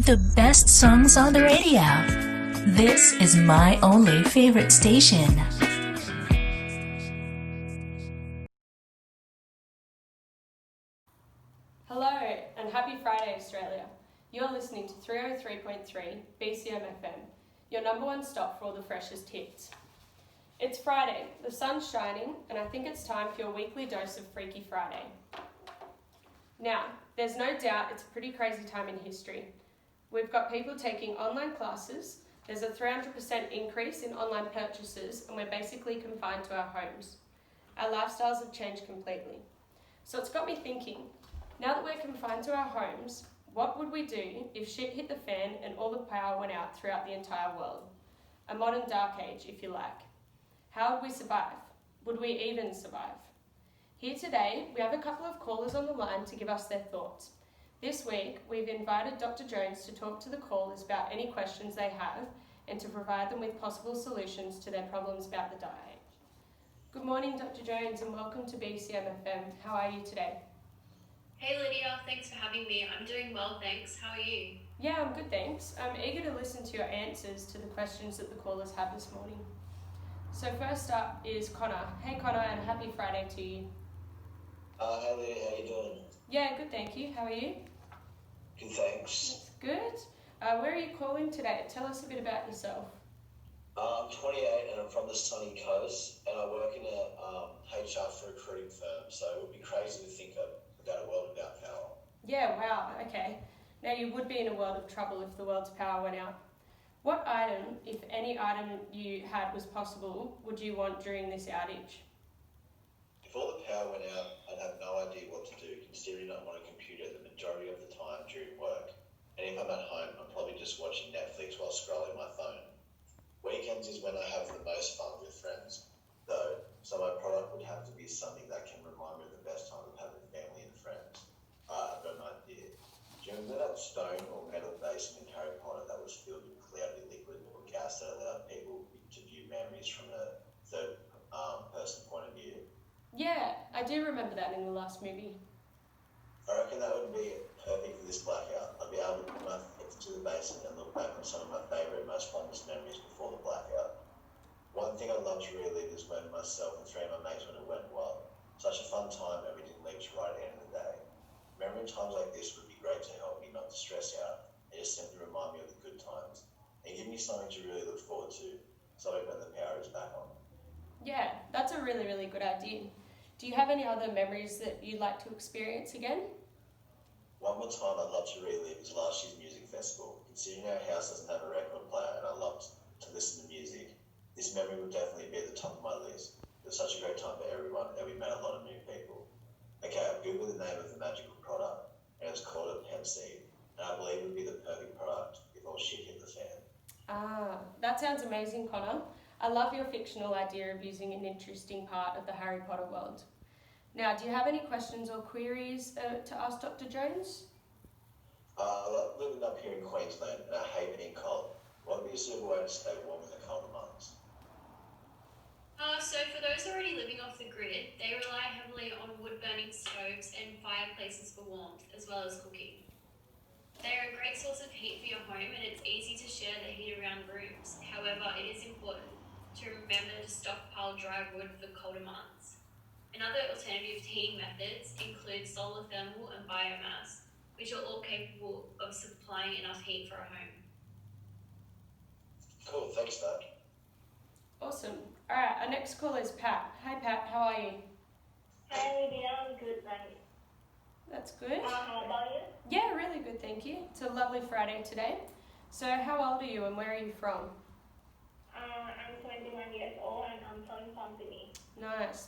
the best songs on the radio. This is my only favorite station. Hello and happy Friday, Australia. You're listening to 303.3 Bcmfm, your number one stop for all the freshest hits. It's Friday, the sun's shining, and I think it's time for your weekly dose of Freaky Friday. Now, there's no doubt it's a pretty crazy time in history. We've got people taking online classes, there's a 300% increase in online purchases, and we're basically confined to our homes. Our lifestyles have changed completely. So it's got me thinking, now that we're confined to our homes, what would we do if shit hit the fan and all the power went out throughout the entire world? A modern dark age, if you like. How would we survive? Would we even survive? Here today, we have a couple of callers on the line to give us their thoughts. This week, we've invited Dr. Jones to talk to the callers about any questions they have and to provide them with possible solutions to their problems about the dark age. Good morning, Dr. Jones, and welcome to Bcmfm. How are you today? Hey Lydia, thanks for having me. I'm doing well, thanks. How are you? Yeah, I'm good, thanks. I'm eager to listen to your answers to the questions that the callers have this morning. So first up is Connor. Hey Connor, and happy Friday to you. Hi Lydia, how you doing? Yeah, good, thank you. How are you? Good, thanks. That's good. Where are you calling today? Tell us a bit about yourself. I'm 28 and I'm from the sunny coast, and I work in a HR for a recruiting firm, so it would be crazy to think about a world without power. Yeah, wow, okay. Now you would be in a world of trouble if the world's power went out. What item, if any item you had was possible, would you want during this outage? If all the power went out, I'd have no idea what to do, considering I'm on a computer the majority of the time during work. And if I'm at home, I'm probably just watching Netflix while scrolling my phone. Weekends is when I have the most fun with friends, though, so my product would have to be something that can remind me of the best time of having family and friends. I've got an idea. Do you remember that stone or metal basin in Harry Potter that was filled with cloudy liquid or gas that allowed people to view memories from a third person point of view? Yeah, I do remember that in the last movie. I reckon that would be perfect for this blackout. I'd be able to put my feet to the basin and look back on some of my favourite, most fondest memories before the blackout. One thing I'd love to relive is when myself and three of my mates when it went wild. Such a fun time, everything leaves right at the end of the day. Remembering times like this would be great to help me not to stress out and just simply remind me of the good times and give me something to really look forward to, something when the power is back on. Yeah, that's a really, really good idea. Do you have any other memories that you'd like to experience again? One more time I'd love to relive is last year's music festival. Considering our house doesn't have a record player and I love to listen to music, this memory would definitely be at the top of my list. It was such a great time for everyone and we met a lot of new people. Okay, I've googled the name of the magical product and it's called a hemp seed, and I believe it would be the perfect product if all shit hit the fan. Ah, that sounds amazing, Connor. I love your fictional idea of using an interesting part of the Harry Potter world. Now, do you have any questions or queries to ask Dr. Jones? I love living up here in Queensland and I hate being cold. What would be a suitable way to stay warm in the colder months? So for those already living off the grid, they rely heavily on wood-burning stoves and fireplaces for warmth, as well as cooking. They are a great source of heat for your home and it's easy to share the heat around rooms. However, it is important to remember to stockpile dry wood for colder months. Another alternative heating methods include solar thermal and biomass, which are all capable of supplying enough heat for a home. Cool, thanks for that. Awesome. All right, our next caller is Pat. Hi Pat, how are you? Hi Lydia, I'm good, thanks. That's good. How about you? Yeah, really good, thank you. It's a lovely Friday today. So how old are you and where are you from? I'm 21 years old and I'm from Sydney. Nice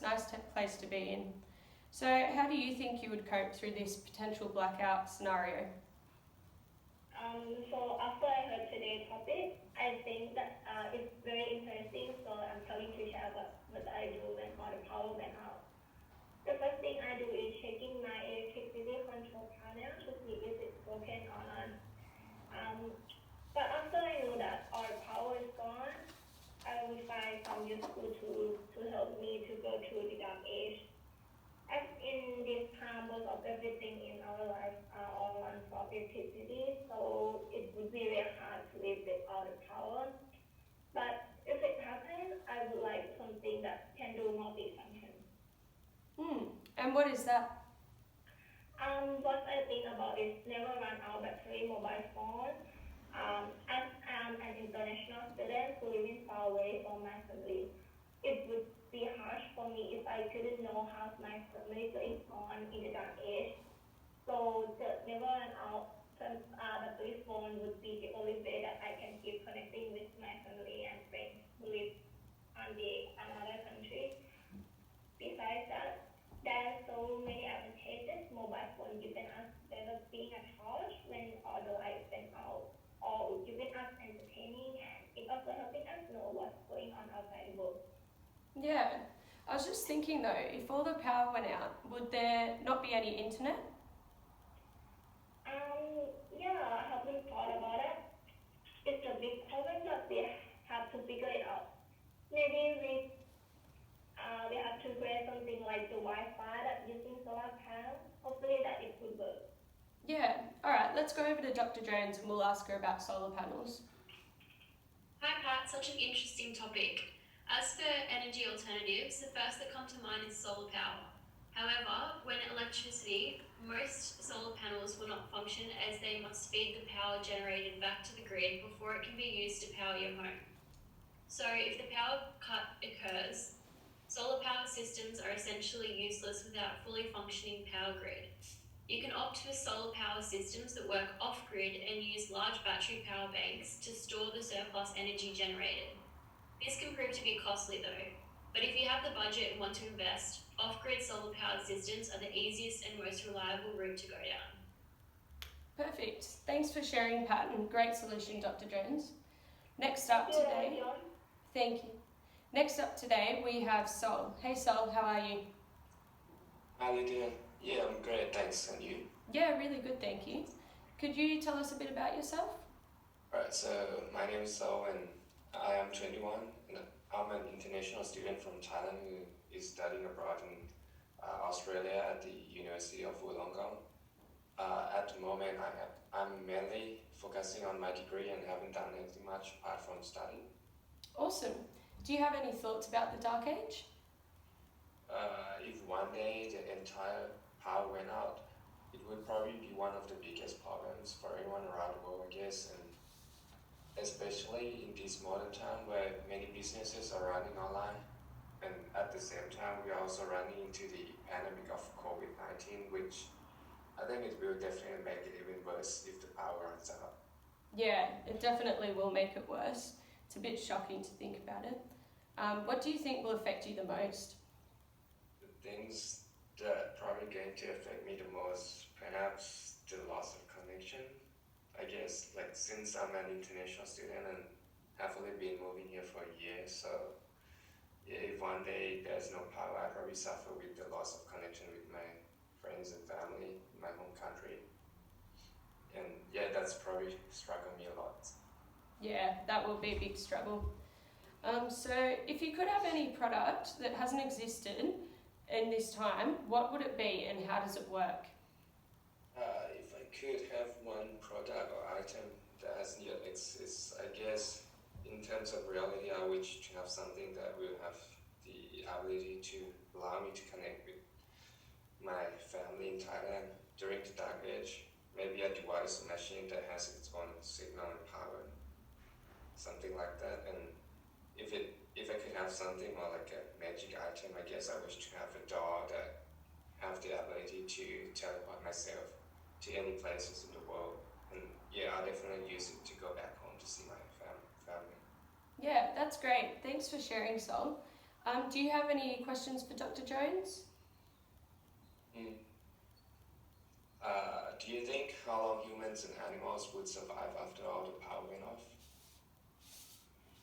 place to be in. So how do you think you would cope through this potential blackout scenario? So after I heard today's topic, I think that it's very interesting, so I'm going to share what I do when all the power went out. The first thing I do is checking my electricity control panel to see if it's broken or not. But after I know that all the power is gone, I will find some useful tools to help me to go through the dark age. As in this time, most of everything in our life are on one for electricity, so it would be very hard to live without the power. But if it happens, I would like something that can do multifunction. And what is that? What I think about is never run out battery mobile phone. As I'm an international student who lives far away from my family, it would be harsh for me if I couldn't know how my family is on in the dark age. So the never run out battery phone would be the only way that I can keep connecting with my family and friends who live on the another country. Besides that, there are so many advantages mobile phone giving us, whether being at home when all the lights went out, or giving us entertaining. It also helping us know what's going on outside the world. Yeah, I was just thinking though, if all the power went out, would there not be any internet? Yeah, I haven't thought about it. It's a big problem that we have to figure it out. Maybe we have to create something like the Wi-Fi that using solar panels. Hopefully that it could work. Yeah, alright, let's go over to Dr. Jones and we'll ask her about solar panels. Hi Pat, such an interesting topic. As for energy alternatives, the first that come to mind is solar power. However, when electricity, most solar panels will not function as they must feed the power generated back to the grid before it can be used to power your home. So if the power cut occurs, solar power systems are essentially useless without a fully functioning power grid. You can opt for solar power systems that work off-grid and use large battery power banks to store the surplus energy generated. This can prove to be costly though, but if you have the budget and want to invest, off-grid solar powered systems are the easiest and most reliable route to go down. Perfect. Thanks for sharing, Pat, and great solution, Dr. Jones. Next up today, thank you. Next up today, we have Sol. Hey Sol, how are you? How you doing? Yeah, I'm great, thanks. And you? Yeah, really good, thank you. Could you tell us a bit about yourself? Alright, so my name is Sao and I am 21 and I'm an international student from Thailand who is studying abroad in Australia at the University of Wollongong. At the moment, I'm mainly focusing on my degree and haven't done anything much apart from studying. Awesome. Do you have any thoughts about the Dark Age? If one day the entire power went out, it would probably be one of the biggest problems for anyone around the world, I guess, and especially in this modern time where many businesses are running online, and at the same time we are also running into the pandemic of COVID-19, which I think it will definitely make it even worse if the power runs out. Yeah, it definitely will make it worse. It's a bit shocking to think about it. What do you think will affect you the most? The things that probably going to affect me the most, perhaps the loss of connection. I guess, like, since I'm an international student and have only been moving here for a year, so yeah, if one day there's no power, I probably suffer with the loss of connection with my friends and family in my home country. And yeah, that's probably struggled me a lot. Yeah, that will be a big struggle. So if you could have any product that hasn't existed in this time, what would it be and how does it work? If I could have one product or item that hasn't yet exists, I guess in terms of reality, I wish to have something that will have the ability to allow me to connect with my family in Thailand during the dark age. Maybe a device, a machine that has its own signal and power, something like that. And if I could have something more like a magic item, I guess I wish to have a doll that have the ability to teleport myself to any places in the world. And yeah, I'll definitely use it to go back home to see my family. Yeah, that's great. Thanks for sharing, Sol. Do you have any questions for Dr. Jones? Do you think how long humans and animals would survive after all the power went off?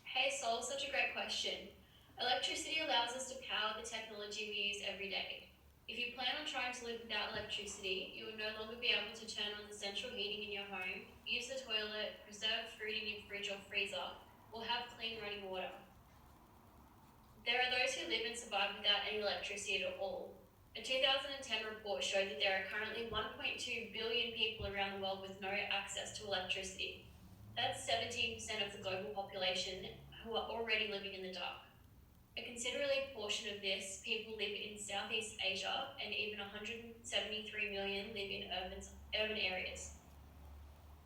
Hey Sol, such a great question. Electricity allows us to power the technology we use every day. If you plan on trying to live without electricity, you will no longer be able to turn on the central heating in your home, use the toilet, preserve food in your fridge or freezer, or have clean running water. There are those who live and survive without any electricity at all. A 2010 report showed that there are currently 1.2 billion people around the world with no access to electricity. That's 17% of the global population who are already living in the dark. A considerable portion of this people live in Southeast Asia, and even 173 million live in urban areas.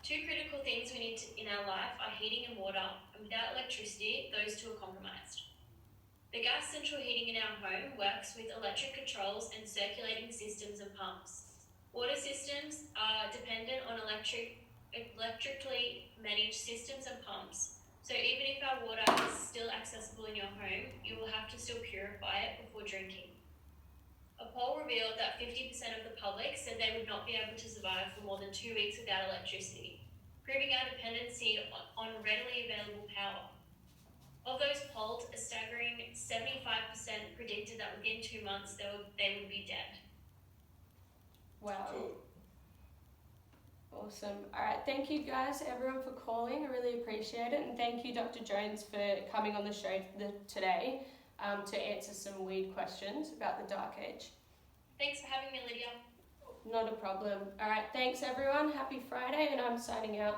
Two critical things we need in our life are heating and water, and without electricity, those two are compromised. The gas central heating in our home works with electric controls and circulating systems and pumps. Water systems are dependent on electrically managed systems and pumps. So even if our water is still accessible in your home, you will have to still purify it before drinking. A poll revealed that 50% of the public said they would not be able to survive for more than 2 weeks without electricity, proving our dependency on readily available power. Of those polled, a staggering 75% predicted that within 2 months they would be dead. Wow. Cool. Awesome. All right, thank you guys, everyone, for calling. I really appreciate it. And thank you, Dr. Jones, for coming on the show today to answer some weird questions about the Dark Age. Thanks for having me, Lydia. Not a problem. All right, thanks, everyone. Happy Friday, and I'm signing out.